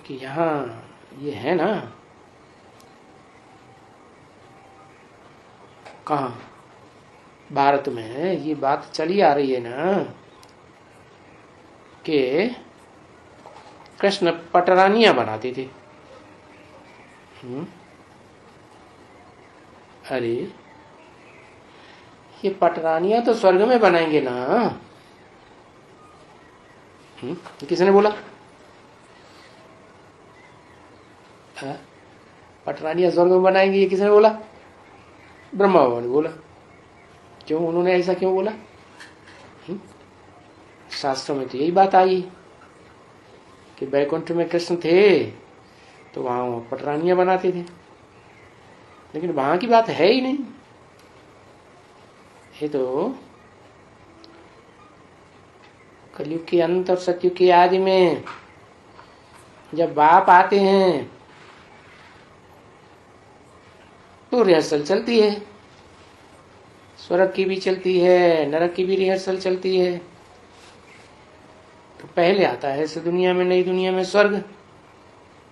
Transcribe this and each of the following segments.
क्योंकि यहाँ ये है ना, कहाँ भारत में ये बात चली आ रही है ना कि कृष्ण पटरानियां बनाते थे। अरे ये पटरानियां तो स्वर्ग में बनाएंगे ना। किसने बोला? पटरानियां स्वर्ग में बनाएंगे, ये किसने बोला? ब्रह्मा बाबा ने बोला। क्यों, उन्होंने ऐसा क्यों बोला? शास्त्रों में तो यही बात आई कि बैकुंठ में कृष्ण थे तो वहां पटरानियां बनाते थे, लेकिन वहां की बात है ही नहीं। ये तो कलयुग के अंत और सतयुग के आदि में जब बाप आते हैं तो रिहर्सल चलती है, स्वर्ग की भी चलती है, नरक की भी रिहर्सल चलती है। तो पहले आता है इस दुनिया में, नई दुनिया में स्वर्ग,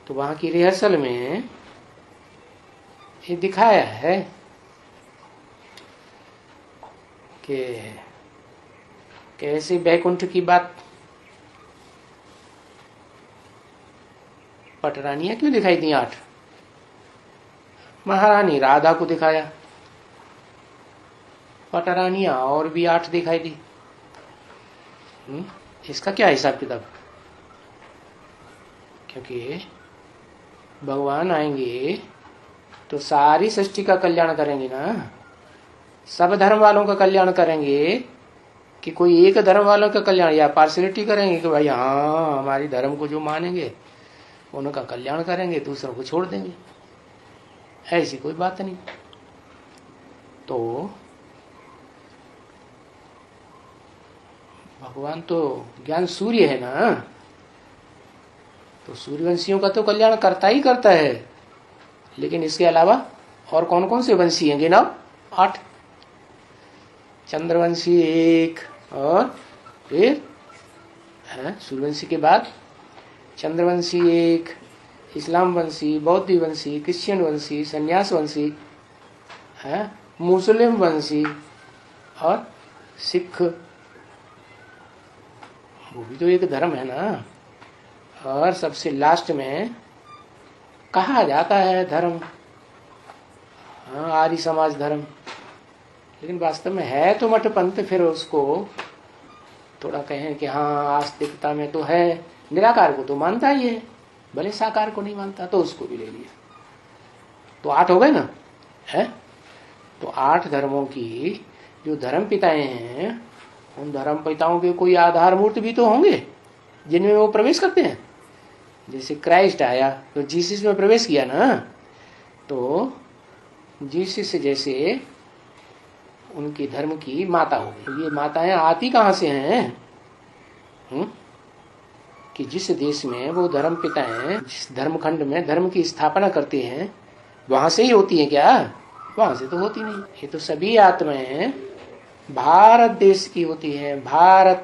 तो वहां की रिहर्सल में ये दिखाया है कि कैसे बैकुंठ की बात। पटरानियां क्यों दिखाई दी? 8 महारानी राधा को दिखाया, पटरानियां और भी 8 दिखाई दी। इसका क्या हिसाब किताब? क्योंकि भगवान आएंगे तो सारी सृष्टि का कल्याण करेंगे ना, सब धर्म वालों का कल्याण करेंगे कि कोई एक धर्म वालों का कल्याण, या पार्शलिटी करेंगे कि भाई हाँ हमारी धर्म को जो मानेंगे उनका कल्याण करेंगे, दूसरों को छोड़ देंगे? ऐसी कोई बात नहीं। तो भगवान तो ज्ञान सूर्य है ना, तो सूर्यवंशियों का तो कल्याण करता ही करता है, लेकिन इसके अलावा और कौन कौन से वंशी हैं गिनाओ? 8। चंद्रवंशी 1, और फिर सूर्यवंशी के बाद चंद्रवंशी 1, इस्लाम वंशी, बौद्ध वंशी, क्रिश्चियन वंशी, संन्यास वंशी, मुस्लिम वंशी और सिख, वो भी तो एक धर्म है ना। और सबसे लास्ट में कहा जाता है धर्म, आर्य समाज धर्म, लेकिन वास्तव में है तो मठपंथ। फिर उसको थोड़ा कहें कि हाँ आस्तिकता में तो है, निराकार को तो मानता ही है, भले साकार को नहीं मानता, तो उसको भी ले लिया। तो 8 हो गए ना, है? तो 8 धर्मों की जो धर्म पिताएं हैं, उन धर्म पिताओं के कोई आधार मूर्ति भी तो होंगे जिनमें वो प्रवेश करते हैं। जैसे क्राइस्ट आया तो जीसस में प्रवेश किया ना, तो जीसस जैसे उनकी धर्म की माता हो गई। ये माताएं आती कहाँ से हैं? कि जिस देश में वो धर्म पिताएं, जिस धर्मखंड में धर्म की स्थापना करते हैं, वहां से ही होती है क्या? वहां से तो होती नहीं। ये तो सभी आत्माएं भारत देश की होती हैं, भारत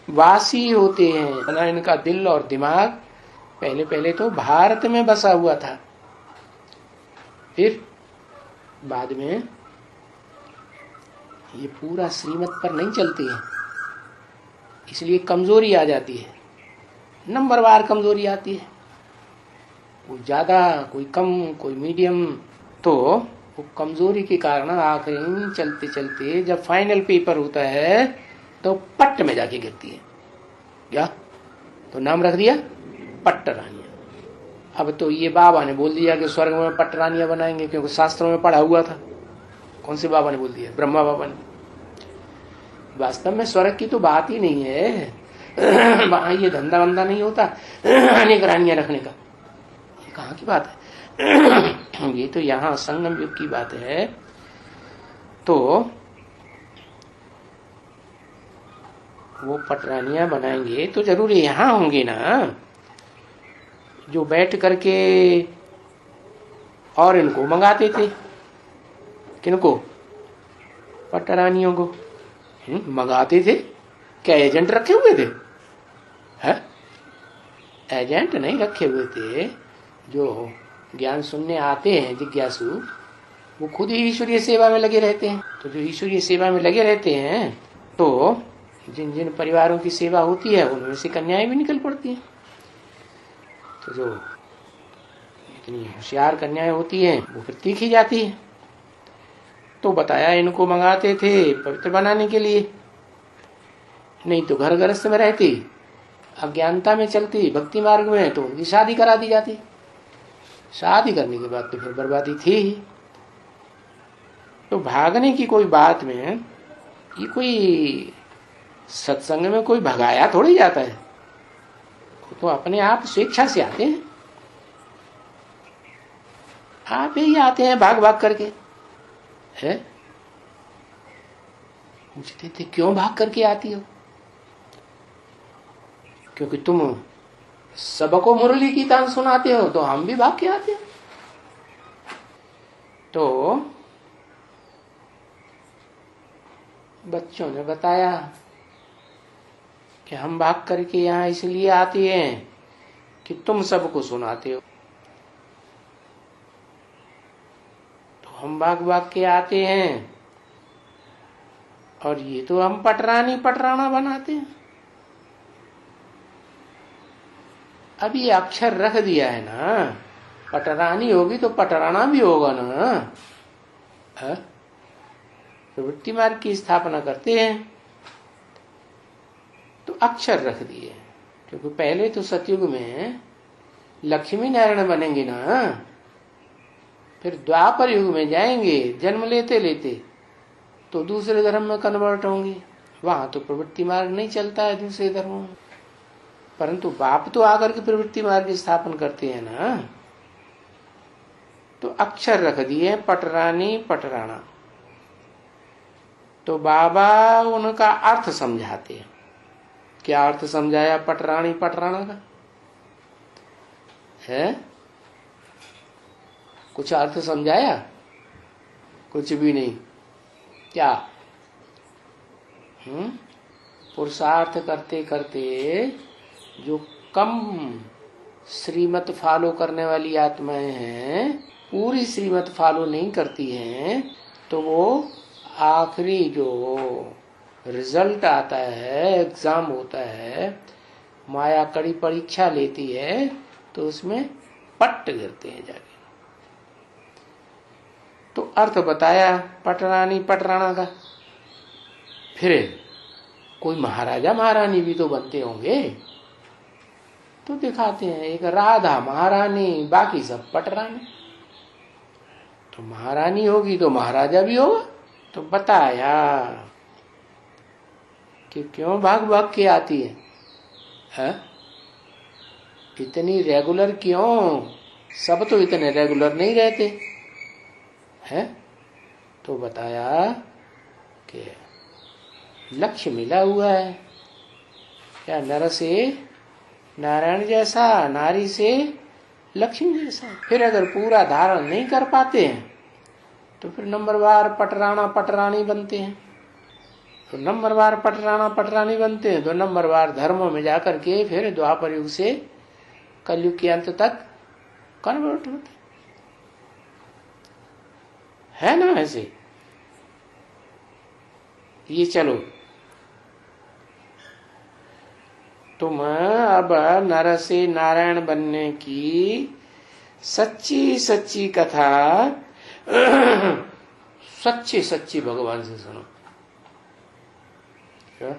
वासी होते हैं ना। इनका दिल और दिमाग पहले पहले तो भारत में बसा हुआ था, फिर बाद में ये पूरा श्रीमत पर नहीं चलती है, इसलिए कमजोरी आ जाती है, नंबरवार कमजोरी आती है। कोई ज्यादा, कोई कम, कोई मीडियम। तो वो कमजोरी के कारण आखिर चलते चलते जब फाइनल पेपर होता है तो पट्ट में जाके गिरती है। क्या? तो नाम रख दिया पट्टरानियां। अब तो ये बाबा ने बोल दिया कि स्वर्ग में पट्टरानियां बनाएंगे, क्योंकि शास्त्रों में पढ़ा हुआ था। कौन से बाबा ने बोल दिया? ब्रह्मा बाबा ने। वास्तव में स्वर्ग की तो बात ही नहीं है, वहां ये धंधा वंदा नहीं होता अनेक रानियां रखने का। ये कहाँ की बात है? ये तो यहाँ संगम युग की बात है। तो वो पटरानियां बनाएंगे तो जरूर यहाँ होंगे ना, जो बैठ करके और इनको मंगाते थे। किनको? पटरानियों को मंगाते थे। क्या एजेंट रखे हुए थे? है? एजेंट नहीं रखे हुए थे। जो ज्ञान सुनने आते हैं जिज्ञासु, वो खुद ही ईश्वरीय सेवा में लगे रहते हैं। तो जो ईश्वरीय सेवा में लगे रहते हैं, तो जिन जिन परिवारों की सेवा होती है उनमें से कन्याएं भी निकल पड़ती हैं। तो जो इतनी होशियार कन्याएं होती हैं वो फिर तीखी जाती है। तो बताया इनको मंगाते थे पवित्र बनाने के लिए, नहीं तो घर गृहस्थ में रहती, अज्ञानता में चलती, भक्ति मार्ग में, तो उनकी शादी करा दी जाती। शादी करने के बाद तो फिर बर्बादी थी ही। तो भागने की कोई बात में, ये कोई सत्संग में कोई भगाया थोड़ी जाता है, तो अपने आप स्वेच्छा से आते हैं। आप ही आते हैं भाग भाग करके, है? पूछते थे क्यों भाग करके आती हो? क्योंकि तुम सबको मुरली की तान सुनाते हो, तो हम भी भाग के आते हैं। तो बच्चों ने बताया कि हम भाग करके यहाँ इसलिए आते हैं कि तुम सबको सुनाते हो। तो हम भाग भाग के आते हैं, और ये तो हम पटरानी पटराना बनाते हैं। अब ये अक्षर रख दिया है ना, पटरानी होगी तो पटराना भी होगा ना। प्रवृत्ति मार्ग की स्थापना करते हैं तो अक्षर रख दिए, क्योंकि पहले तो सतयुग में लक्ष्मी नारायण बनेंगे ना, फिर द्वापर युग में जाएंगे जन्म लेते लेते तो दूसरे धर्म में कन्वर्ट होंगे। वहां तो प्रवृत्ति मार्ग नहीं चलता है दूसरे धर्मों में, परंतु बाप तो आकर के प्रवृत्ति मार्ग की स्थापना करते हैं ना। तो अक्षर रख दिए पटरानी पटराना। तो बाबा उनका अर्थ समझाते हैं। क्या अर्थ समझाया पटरानी पटराना का? है कुछ अर्थ समझाया? कुछ भी नहीं। क्या पुरुषार्थ करते करते जो कम श्रीमत फॉलो करने वाली आत्माएं हैं, पूरी श्रीमत फॉलो नहीं करती हैं, तो वो आखिरी जो रिजल्ट आता है, एग्जाम होता है, माया कड़ी परीक्षा लेती है, तो उसमें पट्ट गिरते हैं जाके। तो अर्थ बताया पटरानी पटराना का। फिर कोई महाराजा महारानी भी तो बनते होंगे, तो दिखाते हैं एक राधा महारानी, बाकी सब पटरानी। तो महारानी होगी तो महाराजा भी होगा। तो बताया कि क्यों भाग भाग के आती है? इतनी रेगुलर क्यों? सब तो इतने रेगुलर नहीं रहते हैं। तो बताया कि लक्ष्य मिला हुआ है। क्या नर से नारायण जैसा, नारी से लक्ष्मी जैसा। फिर अगर पूरा धारण नहीं कर पाते हैं तो फिर नंबरवार पटराना पटरानी बनते हैं। तो नंबरवार पटराना पटरानी बनते हैं तो नंबरवार धर्मों में जाकर के फिर द्वापर युग से कलयुग के अंत तक कन्वर्ट होते है ना। ऐसे ये चलो, तुम अब नर से नारायण बनने की सच्ची सच्ची कथा सच्चे सच्चे भगवान से सुनो। क्या